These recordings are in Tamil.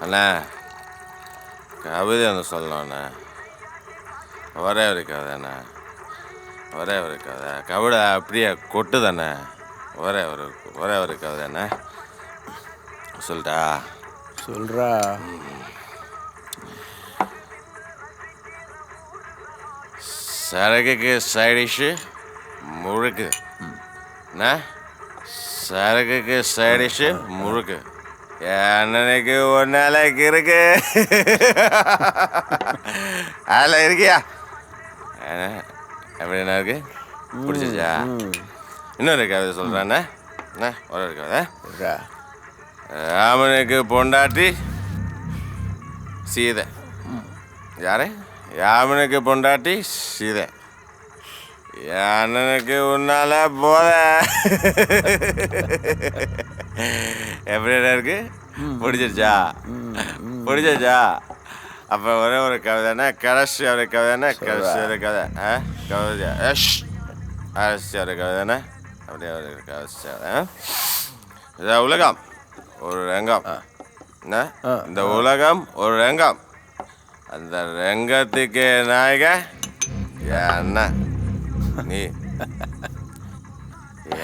அண்ணா கவிதை ஒன்று சொல்லணுண்ணே. ஒரே ஒரு கதை அண்ணா, ஒரே ஒரு கதை. கவிதை அப்படியே கொட்டுதாண்ணே. ஒரே ஒரு கதை அண்ணா சொல்லிட்டா. சொல்றா. சரக்குக்கு சைடிஷு முழுக்கு என்ன? சரக்குக்கு சைடிஷு முழுக்கு. அண்ணனுக்கு ஒரு நாளைக்கு இருக்கு. அதில் இருக்கியா? எப்படி என்ன இருக்கு? பிடிச்சிச்சா? இன்னொரு கவிதை சொல்கிறேண்ணே. என்ன ஒரு கவிதை. ராமனுக்கு பொண்டாட்டி சீதை. யாரு? ராமனுக்கு பொண்டாட்டி சீதை. அண்ணனுக்கு உன்னால போத. எப்படி இருக்கு? பிடிச்சிருச்சா? பிடிச்சிருச்சா? அப்போ ஒரே ஒரு கவிதைன்னா கடைசி ஒரு கவிதைன்னா கடைசி ஒரு கதை. கவிதை கடைசி ஒரு கவிதைன்னா அப்படியே ஒரு கடைசி கதை. உலகம் ஒரு ரங்கம். என்ன? இந்த உலகம் ஒரு ரங்கம். அந்த ரங்கத்துக்கு நாயக என் அண்ணன். நீ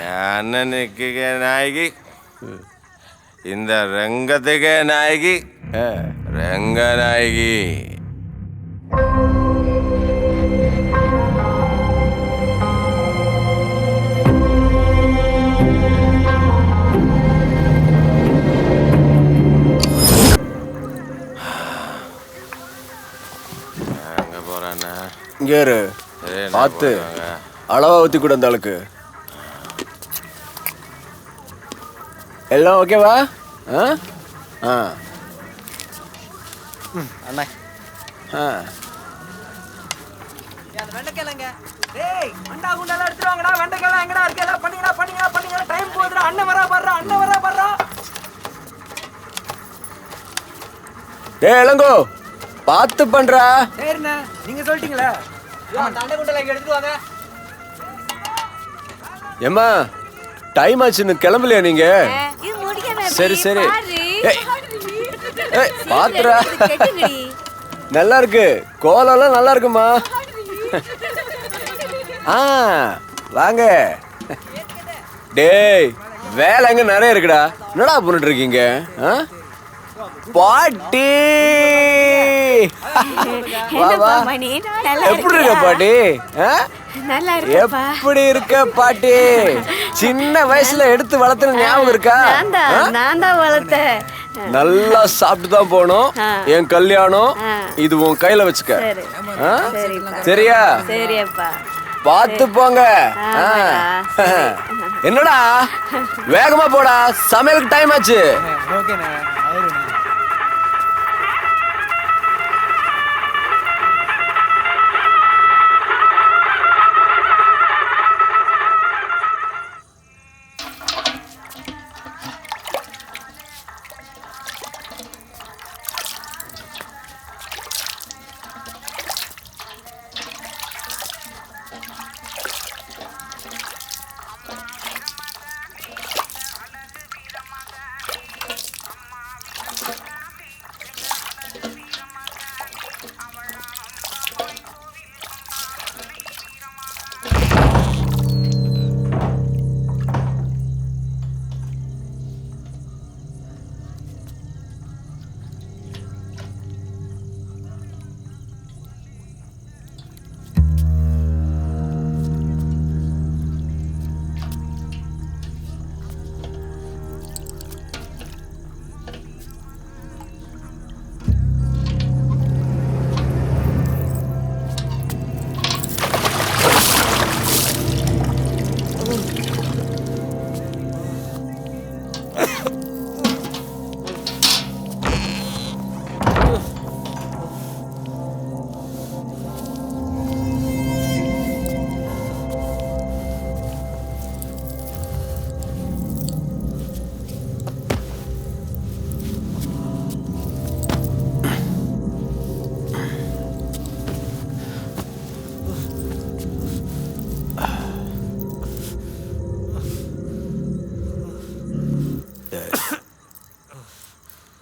என் அண்ணனுக்கு நாயகி. இந்த ரங்கத்துக்கு நாயகி ரங்கநாயகி. இங்கே இரு, பார்த்து அளவா ஊற்றி கூட அந்த ஆளுக்கு. எல்லாம் ஓகேவா? அண்ணா வெண்டைக்கிழங்க. டேய் அண்டா குண்டால எடுத்துவாங்கடா. வெண்டைக்கிழங்கு எங்கடா இருக்கு? எல்லாம் பண்ணீங்களா? டைம் போகுதுடா. அண்ணன் வரா பர்றா. டேய் இளங்கோ, பார்த்து பண்றா. சரிண்ணா, நீங்க சொல்லிட்டீங்களா? அண்டா குண்டால இங்க எடுத்துட்டு வாங்க. ஏம்மா டைம் ஆச்சுன்னு கிளம்பலையா நீங்க? சரி பாத்துறா. நல்லா இருக்கு, கோலம்லாம் நல்லா இருக்குமா? வாங்க. டேய் வேலை எங்க நிறைய இருக்குடா. என்னடா பண்ணிட்டு இருக்கீங்க? பாட்டி எப்படி இருக்க பாட்டி? எப்படி இருக்க பாட்டி? சின்ன வயசுல எடுத்து வளர்த்துன ஞாபகம் இருக்கா? நான் தான் வளர்த்தேன். நல்லா சாப்பிட்டு தான் போனோம். என் கல்யாணம் இது உன் கையில வச்சுக்க. சரியா? பார்த்து போங்க. என்னடா வேகமா போடா, சமையலுக்கு டைம் ஆச்சு.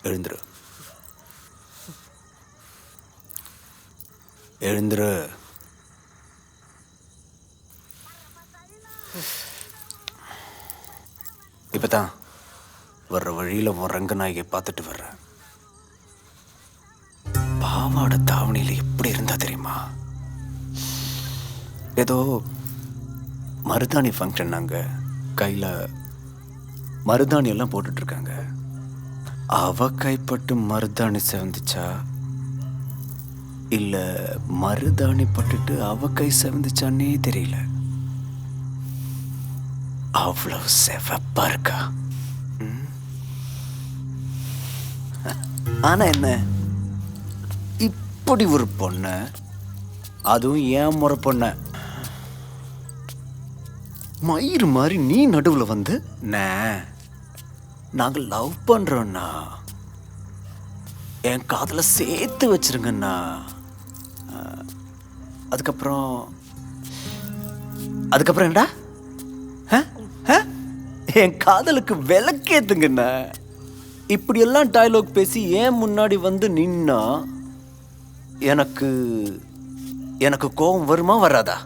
எழுந்துரு. எழுந்துரு. இப்பதான் வர்ற வழியில உன் ரங்கநாயகியை பார்த்துட்டு வர்றேன். பாவாடை தாவணியில எப்படி இருந்தா தெரியுமா? ஏதோ மருதாணி ஃபங்க்ஷன், அங்க கையில மருதாணி எல்லாம் போட்டுட்டு இருக்காங்க. அவ கைப்பட்டு மருதாணி செவந்துச்சா இல்ல மருதாணி பட்டுட்டு அவ கை செவந்துச்சான்னே தெரியல. அவ்வளவு செவப்பா இருக்கா. ஆனா என்ன, இப்படி ஒரு பொண்ண, அதுவும் ஏன் முறை பொண்ண, மயிறு மாதிரி நீ நடுவுல வந்து நாங்க லவ் பண்றோம்னா என் காதல சேர்த்து வச்சிருங்கண்ணா. அதுக்கப்புறம் என்னடா, என் காதலுக்கு விளக்கேத்துங்கண்ணா. இப்படியெல்லாம் டயலாக் பேசி ஏன் முன்னாடி வந்து நின்னா எனக்கு எனக்கு கோபம் வருமா வராதா?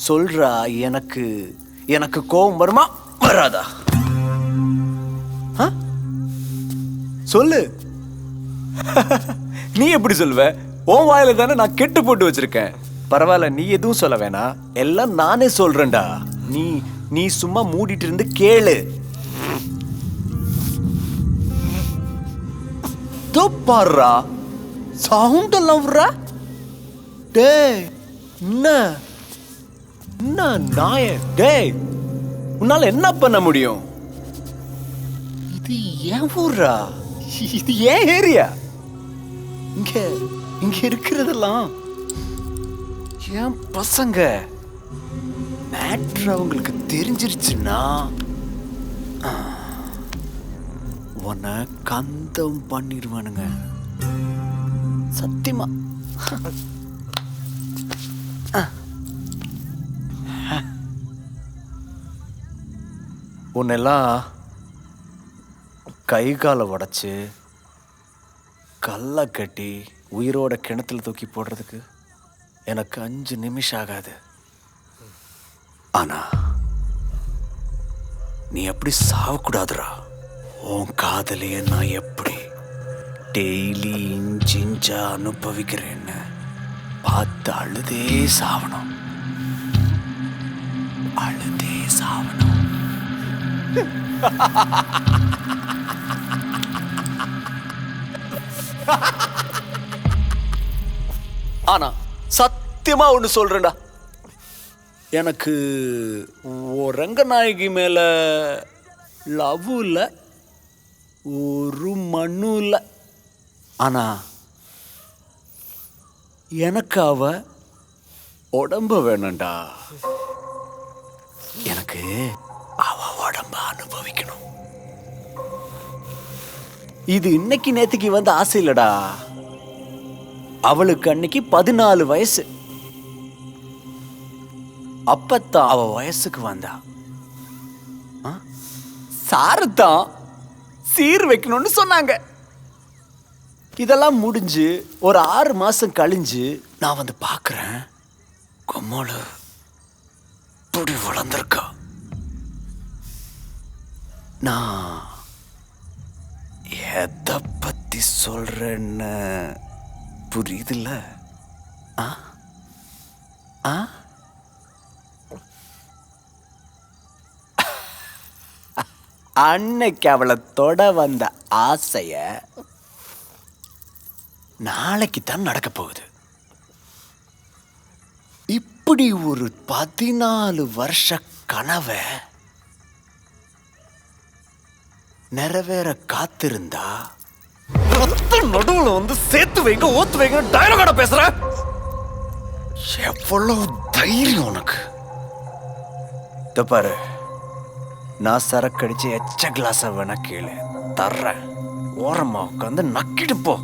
சொல்றா, எனக்கு கோபம் வருமா வராதா? சொல்லு. நீ எப்படி சொல்லுவ? உன் வாயில தானே நான் கெட்டு போட்டு வச்சிருக்கேன். பரவாயில்ல, நீ எதுவும் சொல்ல வேணாம், எல்லாம் நானே சொல்றேன்டா. நீ சும்மா மூடிட்டு இருந்து கேளு. பாடுறா, சவுண்ட் எல்லாம் விடுறா. டேய் என்ன நாய, டேய் உன்னால என்ன பண்ண முடியும்? இது ஏன் ஊர்ரா, இது ஏன் ஏரியா. இங்க இருக்கிறதெல்லாம் ஏன் பசங்க. மேட்ரு அவங்களுக்கு தெரிஞ்சிருச்சுன்னா உன்னை கந்தம் பண்ணிடுவானுங்க சத்தியமா. உன்னெல்லாம் கை காலை உடைச்சு கல்லை கட்டி உயிரோட கிணத்துல தூக்கி போடுறதுக்கு எனக்கு 5 நிமிஷம் ஆகாது. ஆனா நீ எப்படி சாவக்கூடாதுரா. உன் காதலைய நான் எப்படி டெய்லி இன்ச்சா அனுபவிக்கிறேன்னு பார்த்து அழுதே சாவணும், அழுதே சாவணும். ஆனா சத்தியமா ஒண்ணு சொல்றேன்டா, எனக்கு ரங்கநாயகி மேல லவ் இல்ல, ஒரு மண்ணு இல்ல. ஆனா எனக்கு அவ உடம்ப வேணும்டா. எனக்கு அவ உடம்ப அனுபவிக்கணும். இது இன்னைக்கு நேத்துக்கு வந்து ஆசை இல்லடா. அவளுக்கு அன்னைக்கு 14 வயசு. அப்பத்தான் அவ வயசுக்கு வந்தா. சாருத்தான் சீர் வைக்கணும்னு சொன்னாங்க. இதெல்லாம் முடிஞ்சு ஒரு 6 மாசம் கழிஞ்சு நான் வந்து பார்க்கிறேன், கொம்மோல இப்படி வளர்ந்துருக்கா. நான் எதை பத்தி சொல்றேன்னு புரியுதுல்ல? அன்னைக்கு அவளை தொட வந்த ஆசைய நாளைக்கு தான் நடக்க போகுது. இப்படி ஒரு 14 வருஷ கனவை நிறைவேற காத்திருந்தா நடுவுல வந்து சேர்த்து வைங்க ஓத்து வைங்க டயலாகோட பேசுற. எவ்வளவு தைரியம் உனக்கு? பாரு, நான் சரக்கு அடிச்சு எச்ச கிளாஸ வேணா கேளு, தர்றேன். ஓரமா உட்காந்து நக்கிட்டு போ.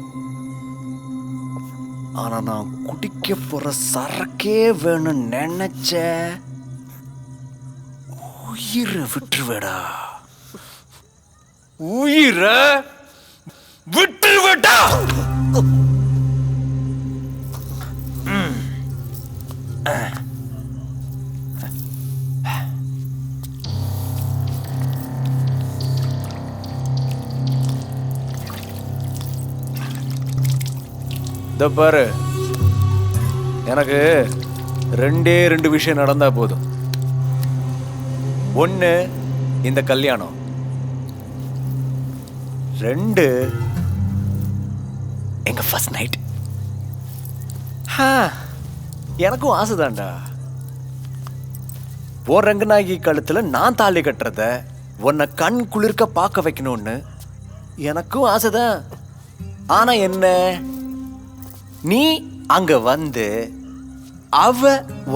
ஆனா நான் குடிக்க போற சரக்கே வேணும்னு நினைச்ச உயிரை விட்டுருவேடா. உயிரை விட்டுருவேடா. இந்த பாரு, எனக்கு 2 விஷயம் நடந்தா போதும். ஒண்ணு இந்த கல்யாணம், 2 எங்க ஃபர்ஸ்ட் நைட். எனக்கும் ஆசைதான்டா. ஓ ரங்கநாயகி கழுத்துல நான் தாலி கட்டுறத உன்னை கண் குளிர்க்க பார்க்க வைக்கணும்னு எனக்கும் ஆசைதான். ஆனா என்ன, நீ அங்க வந்து அவ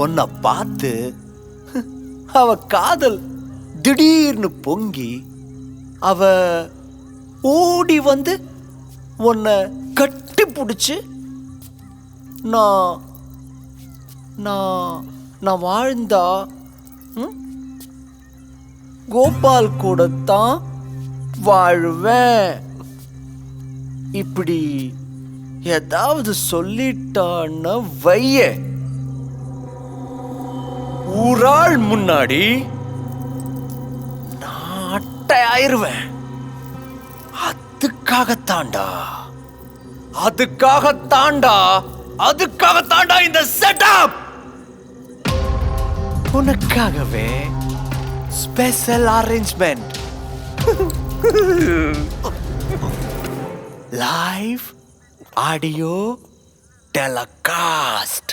உன்னை பார்த்து அவ காதல் திடீர்னு பொங்கி அவ ஓடி வந்து உன்னை கட்டி பிடிச்சு நான் நான் நான் வாழ்ந்தா கோபால் கூட தான் வாழ்வேன். இப்படி ஏதாவது சொல்லிட்டான்னு வைய, ஊராள் முன்னாடி நான் அட்டை ஆயிருவேன். அதுக்காகத்தாண்டா இந்த செட்டப். உனக்காகவே special arrangement. Live audio telecast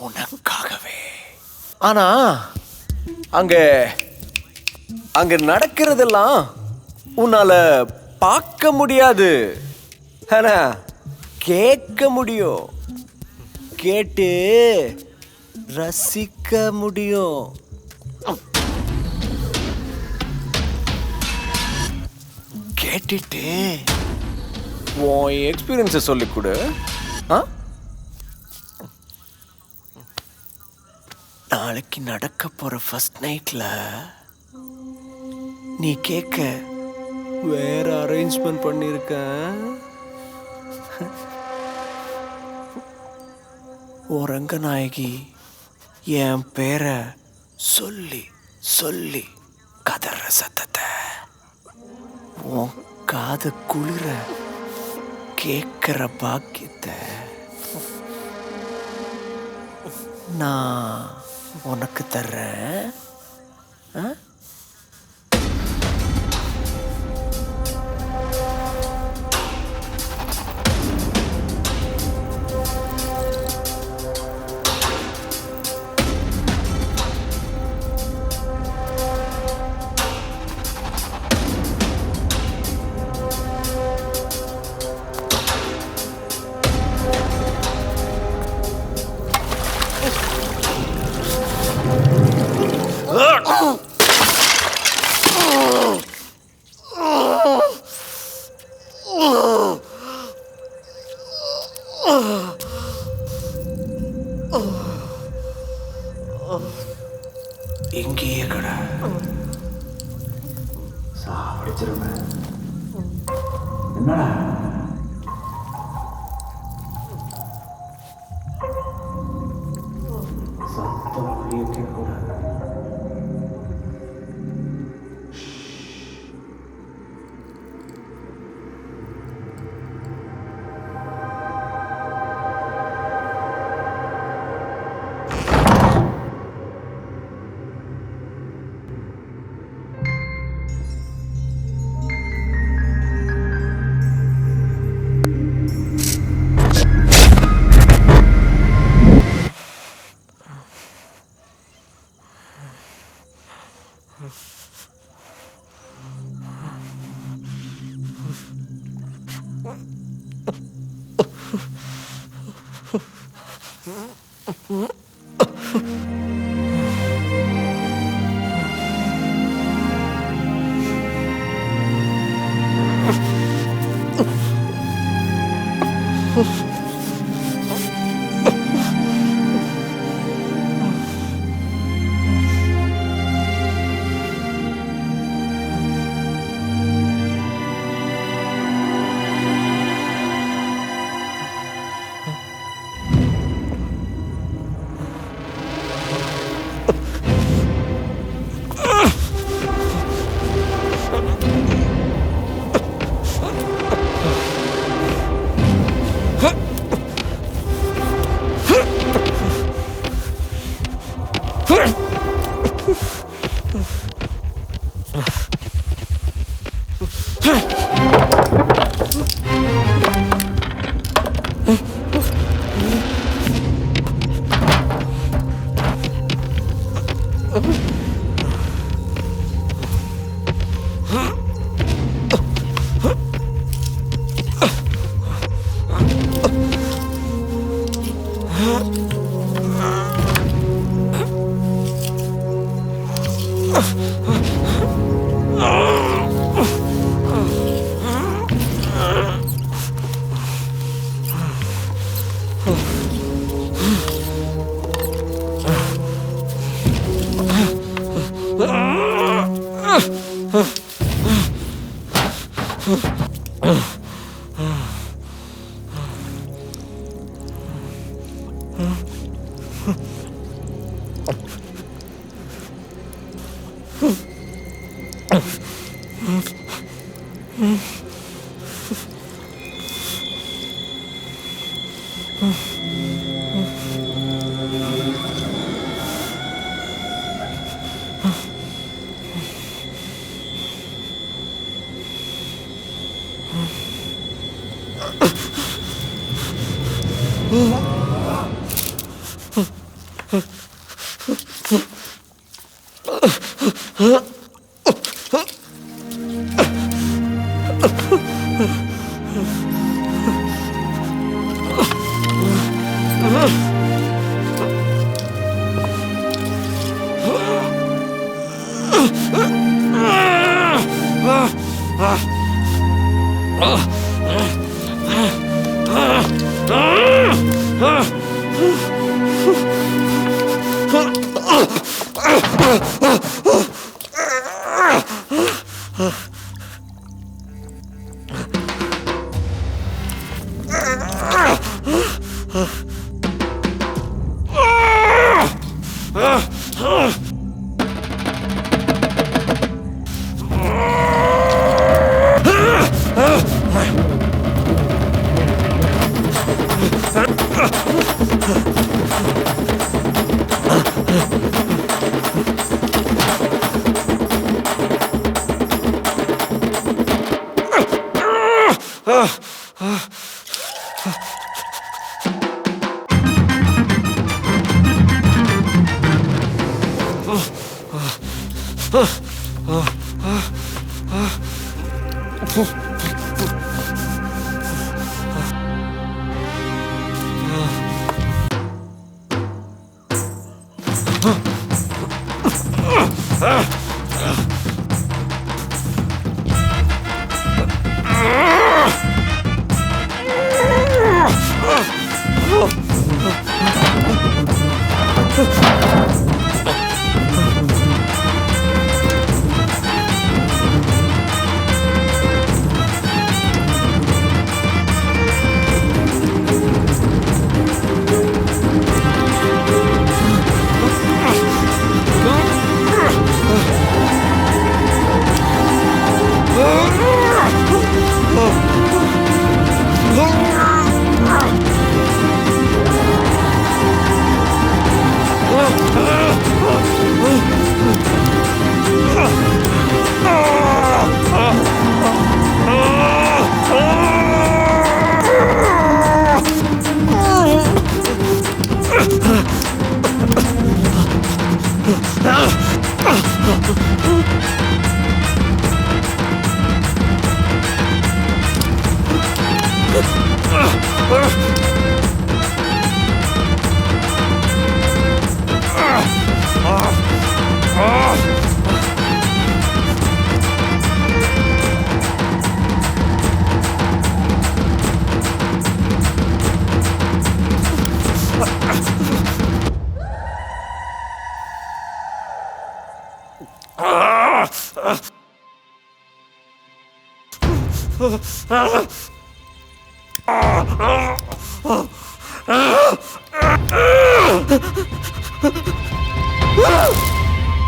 உனக்காகவே. ஆனா அங்க அங்க நடக்கிறதெல்லாம் உன்னால பார்க்க முடியாது, ஆனா கேட்க முடியும். கேட்டு ரசிக்க முடியும். கேட்டுட்டு உன் எக்ஸ்பீரியன்ஸை சொல்லிக் கொடு. நாளைக்கு நடக்க போற ஃபர்ஸ்ட் நைட்ல நீ கேட்க வேற அரேஞ்ச்மெண்ட் பண்ணிருக்க. ஓ ரங்கநாயகி என் பேரை சொல்லி சொல்லி கதற சத்தத்தை உன் காது குளிர கேட்கிற பாக்கியத்தை நான் உனக்கு தர்றேன். இங்கேயே கடை சாப்பிடுச்சிருவேன். என்னடா சத்தம் வெளியே கூட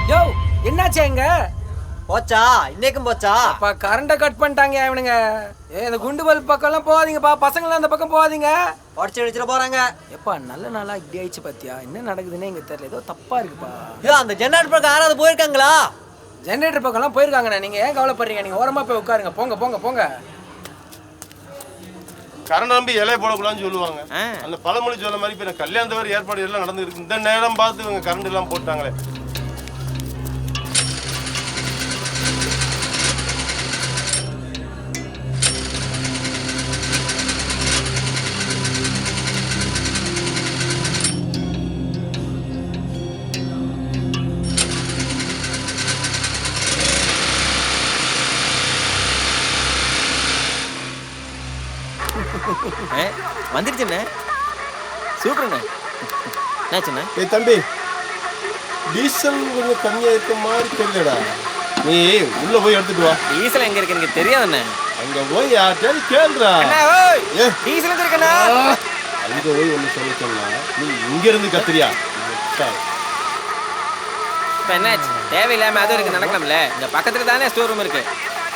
யோ என்னாச்சு எங்க போச்சா இன்னைக்கும் போச்சா அப்பா கரண்ட கட் பண்ணிட்டாங்க இவனுங்க இந்த குண்டு பல்ப் பக்கம்லாம் போகாதீங்கப்பா பசங்களாம் அந்த பக்கம் போகாதீங்க உடச்சு அடிச்சிட போறாங்க எப்பா நல்ல நாளா இப்படி ஆயிடுச்சு பாத்தியா என்ன நடக்குதுன்னே எங்க தெரியல ஏதோ தப்பா இருக்குப்பா ஐயோ அந்த ஜெனரேட்டர் பக்கம் யாராவது போயிருக்காங்களா ஜெனரேட்டர் பக்கம்லாம் போயிருக்காங்கண்ணா நீங்க ஏன் கவலைப்படுறீங்க நீங்க ஓரமா போய் உட்காருங்க போங்க போங்க போங்க கரண்ட் நம்பி இலைய போடக்கூடாதுன்னு சொல்லுவாங்க அந்த பழமொழி சொல்ல மாதிரி இப்போ கல்யாணத்து வரை ஏற்பாடு எல்லாம் நடந்துருக்கு இந்த நேரம் பார்த்து இவங்க கரண்ட் எல்லாம் போட்டாங்களே வந்துருச்சுண்ணே. சூப்பர்ண்ணே. என்னாச்சுண்ணே? ஏய் தம்பி, டீசல் கொஞ்சம் கம்மியா இருக்க மாதிரி தெரியலடா. நீ உள்ள போய் எடுத்துட்டு வா. டீசல் எங்க இருக்கு எனக்கு தெரியாதுண்ணே. அங்க போய் யார்கிட்டயாவது கேளுடா. அண்ணா, ஓய், ஏ டீசல் எங்க இருக்குண்ணா? அங்க போய் ஒண்ணு சொல்ல நீ இங்க இருந்து கத்துறியா? இப்ப என்னாச்சு? தேவையில்லாம அதுவும் இருக்கு நடக்கலாம்ல. இந்த பக்கத்துல தானே ஸ்டோர் ரூம் இருக்கு.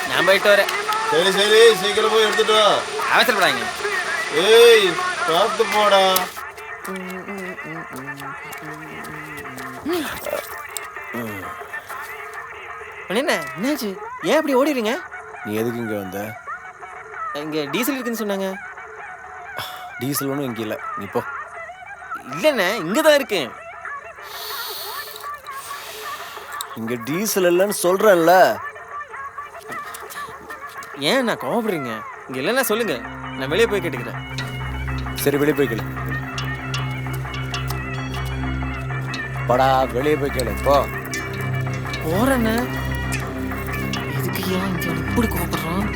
நான் போயிட்டு வரேன். சரி சரி, சீக்கிரம் போய் எடுத்துட்டு வா. அவசரப்படாங்க. ஏய் பார்த்து போடா. என்ன என்னாச்சு? ஏன் அப்படி ஓடிடுறீங்க? நீ எதுக்கு இங்க வந்த? இங்க டீசல் இருக்குன்னு சொன்னாங்க. டீசல் ஒன்றும் இங்க இல்ல, நீ போ. இல்லண்ணே, இங்கதான் இருக்கு. இங்க டீசல் இல்லைன்னு சொல்றேன்ல. ஏன் நான் கோபப்படுறீங்க? இங்க இல்லைன்னா சொல்லுங்க, நான் வெளியே போய் கேட்டுக்கிறேன். சரி, வெளியே போய் கேளு. படா, வெளியே போய் கேளு போ. போறேண்ணே. இதுக்கு ஏன் இங்க இப்படி கோபப்படுறான்?